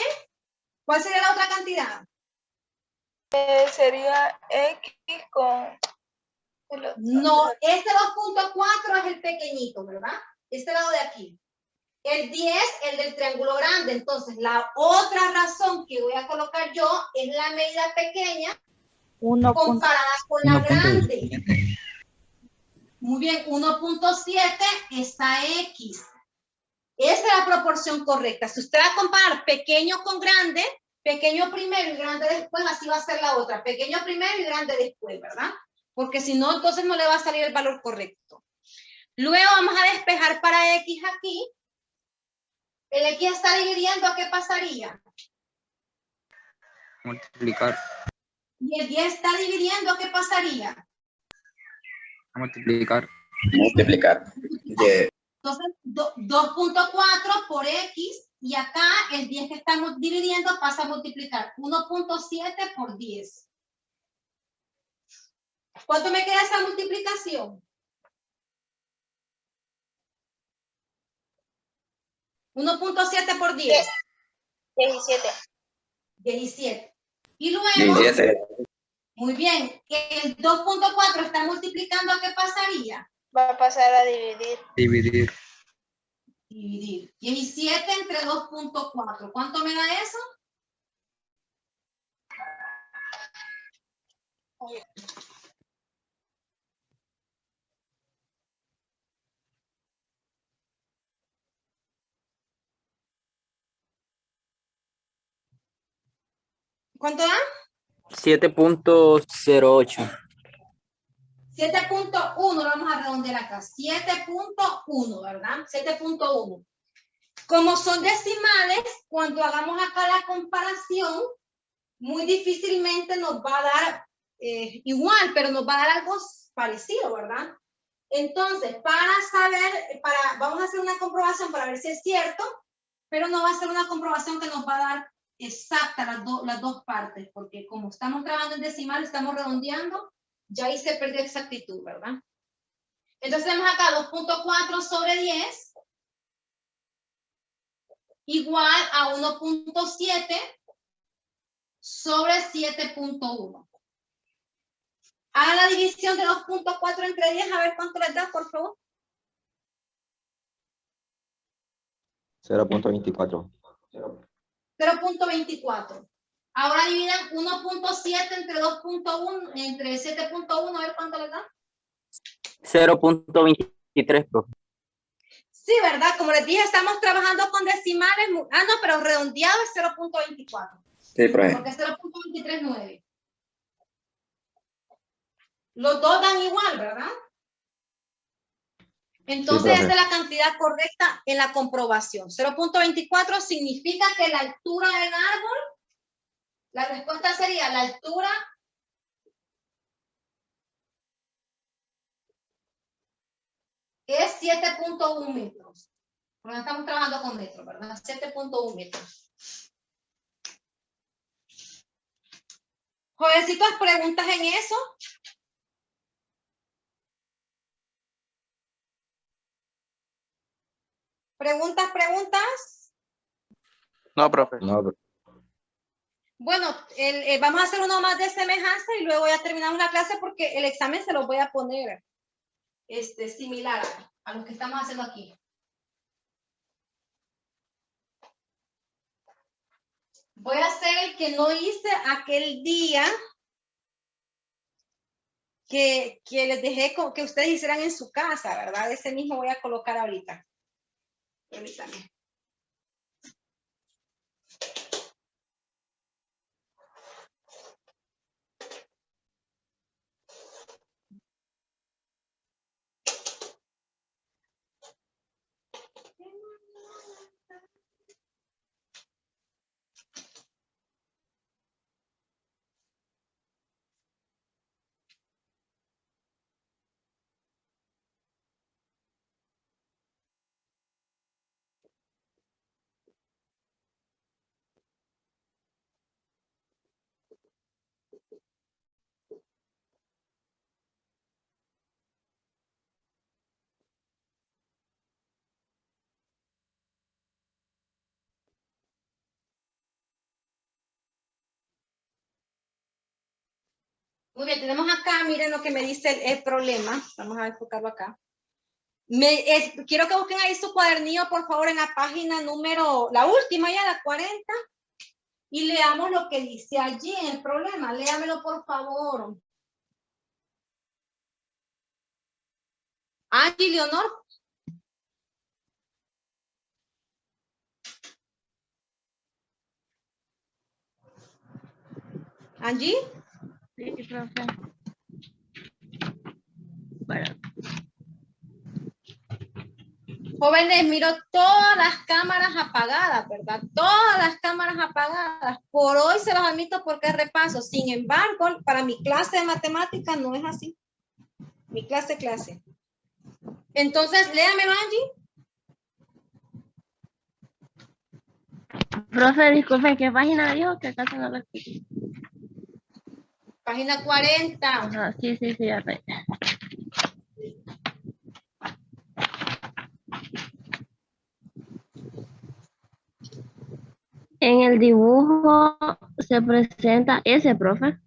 ¿cuál sería la otra cantidad? Sería X con... No, este 2.4 es el pequeñito, ¿verdad? Este lado de aquí. El 10, el del triángulo grande. Entonces, la otra razón que voy a colocar yo es la medida pequeña comparada con la grande. Muy bien, 1.7 es a X. Esa es la proporción correcta. Si usted va a comparar pequeño con grande, pequeño primero y grande después, así va a ser la otra. Pequeño primero y grande después, ¿verdad? Porque si no, entonces no le va a salir el valor correcto. Luego vamos a despejar para X aquí. El X está dividiendo, ¿qué pasaría? Multiplicar. Y el 10 está dividiendo, ¿qué pasaría? Multiplicar. Multiplicar. Entonces, 2.4 por X, y acá el 10 que estamos dividiendo pasa a multiplicar 1.7 por 10. ¿Cuánto me queda esa multiplicación? 1.7 por 10. 17. 17. Y luego, 17. muy bien, el 2.4 está multiplicando, ¿qué pasaría? Va a pasar a dividir. Dividir. Dividir. 17 entre 2.4. ¿Cuánto me da eso? ¿Cuánto da? 7.08. 7.1, lo vamos a redondear acá. 7.1, ¿verdad? 7.1. Como son decimales, cuando hagamos acá la comparación, muy difícilmente nos va a dar igual, pero nos va a dar algo parecido, ¿verdad? Entonces, para saber, vamos a hacer una comprobación para ver si es cierto, pero no va a ser una comprobación que nos va a dar exacta las dos partes, porque como estamos trabajando en decimal, estamos redondeando, ya ahí se perdió exactitud, ¿verdad? Entonces tenemos acá 2.4 sobre 10 igual a 1.7 sobre 7.1. Haga la división de 2.4 entre 10, a ver cuánto les da, por favor. 0.24. 0.24. Ahora dividan 1.7 entre 2.1, entre 7.1, a ver cuánto les da. 0.23, profe. Sí, ¿verdad? Como les dije, estamos trabajando con decimales. No, pero redondeado es 0.24. Sí, profe. Porque es 0.239. Los dos dan igual, ¿verdad? Entonces, Sí, esta es la cantidad correcta en la comprobación. 0.24 significa que la altura del árbol, la respuesta sería la altura es 7.1 metros. Porque estamos trabajando con metros, ¿verdad? 7.1 metros. Jovencitos, ¿preguntas en eso? ¿Preguntas? No, profe. No, profe. Bueno, vamos a hacer uno más de semejanza y luego ya terminamos la clase porque el examen se lo voy a poner similar a lo que estamos haciendo aquí. Voy a hacer el que no hice aquel día que les dejé que ustedes hicieran en su casa, ¿verdad? Ese mismo voy a colocar ahorita. Permítanme. Muy bien, tenemos acá, miren lo que me dice el problema. Tenemos acá, miren lo que me dice el problema. Vamos a enfocarlo acá. Quiero que busquen ahí su cuadernillo, por favor, en la página número, la última ya, la 40. Y leamos lo que dice allí en el problema. Léamelo, por favor. Angie, Leonor. Angie. Sí, profe. Bueno. Jóvenes, miro todas las cámaras apagadas, ¿verdad? Todas las cámaras apagadas. Por hoy se los admito porque es repaso. Sin embargo, para mi clase de matemáticas no es así. Mi clase. Entonces, léamelo, Angie. Profe, disculpe, ¿qué página dijo? Que casi no lo escuché. Página 40. Ajá, sí, ya sé. En el dibujo se presenta ese, profe.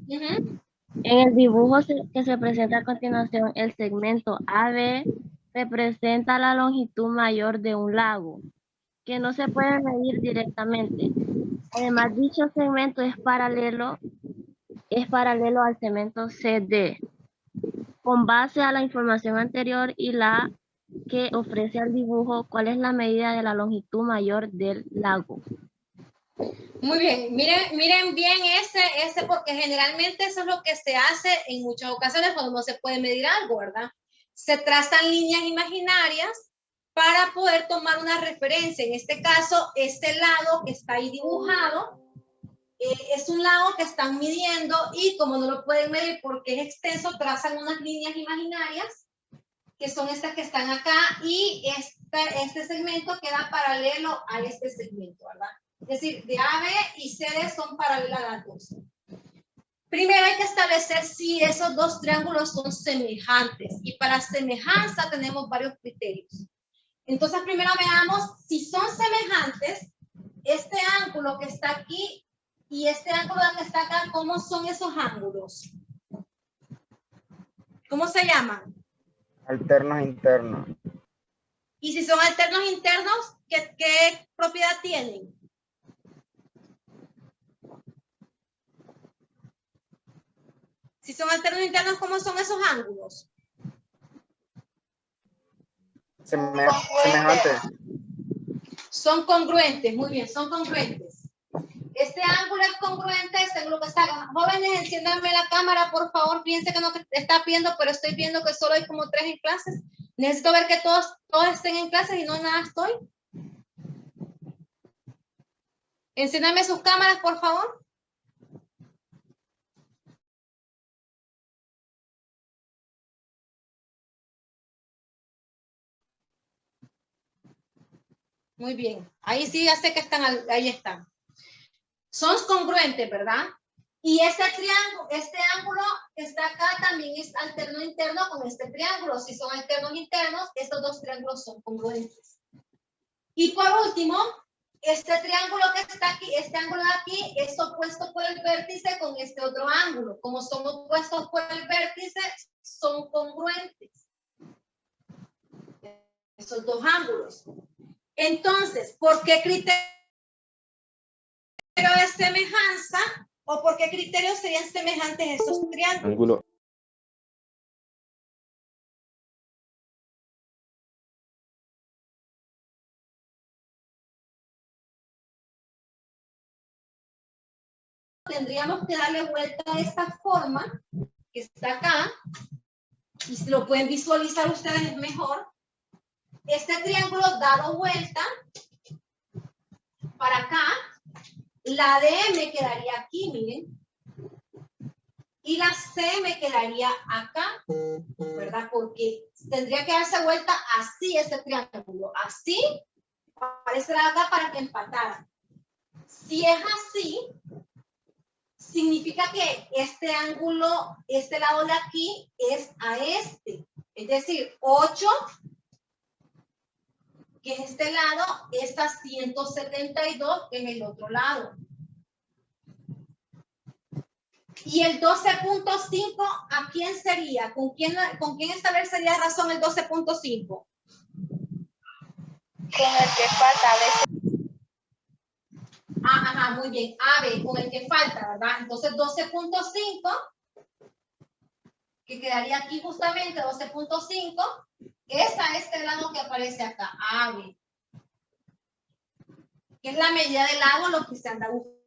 Ujú. En el dibujo que se presenta a continuación, el segmento AB representa la longitud mayor de un lago, que no se puede medir directamente. Además, dicho segmento es paralelo al segmento CD. Con base a la información anterior y la que ofrece el dibujo, ¿cuál es la medida de la longitud mayor del lago? Muy bien, miren bien ese, porque generalmente eso es lo que se hace en muchas ocasiones cuando no se puede medir algo, ¿verdad? Se trazan líneas imaginarias para poder tomar una referencia. En este caso, este lago que está ahí dibujado, es un lago que están midiendo y como no lo pueden medir porque es extenso, trazan unas líneas imaginarias que son estas que están acá y este segmento queda paralelo a este segmento, ¿verdad? Es decir, de AB y CD son paralelas a las dos. Primero hay que establecer si esos dos triángulos son semejantes y para semejanza tenemos varios criterios. Entonces primero veamos si son semejantes este ángulo que está aquí y este ángulo que está acá, ¿cómo son esos ángulos? ¿Cómo se llaman? Alternos internos. Y si son alternos internos, ¿qué propiedad tienen? Si son alternos internos, ¿cómo son esos ángulos? Semejantes. Son congruentes, muy bien, son congruentes. Este ángulo es congruente según lo que está acá. Jóvenes, enciéndanme la cámara, por favor. Fíjense que no está viendo, pero estoy viendo que solo hay como 3 en clases. Necesito ver que todos estén en clases y no nada estoy. Enciéndanme sus cámaras, por favor. Muy bien. Ahí sí, ya sé que están, ahí están. Son congruentes, ¿verdad? Y este triángulo, este ángulo que está acá también es alterno interno con este triángulo. Si son alternos internos, estos dos triángulos son congruentes. Y por último, este triángulo que está aquí, este ángulo de aquí, es opuesto por el vértice con este otro ángulo. Como son opuestos por el vértice, son congruentes. Esos dos ángulos. Entonces, ¿por qué criterio de semejanza o por qué criterios serían semejantes esos triángulos? Ángulo. Tendríamos que darle vuelta a esta forma que está acá y si lo pueden visualizar ustedes mejor. Este triángulo dado vuelta para acá, la D me quedaría aquí, miren. Y la C me quedaría acá, ¿verdad? Porque tendría que darse vuelta así este triángulo. Así, aparecerá acá para que empatara. Si es así, significa que este ángulo, este lado de aquí, es a este. Es decir, 8, que es este lado, es a 172, que es el otro lado. Y el 12.5, ¿a quién sería? ¿Con quién establecería razón el 12.5? Con el que falta a veces. Ajá, muy bien. AB, con el que falta, ¿verdad? Entonces 12.5, que quedaría aquí justamente 12.5, es a este lado que aparece acá, AB. Que es la medida del lado, lo que se anda buscando.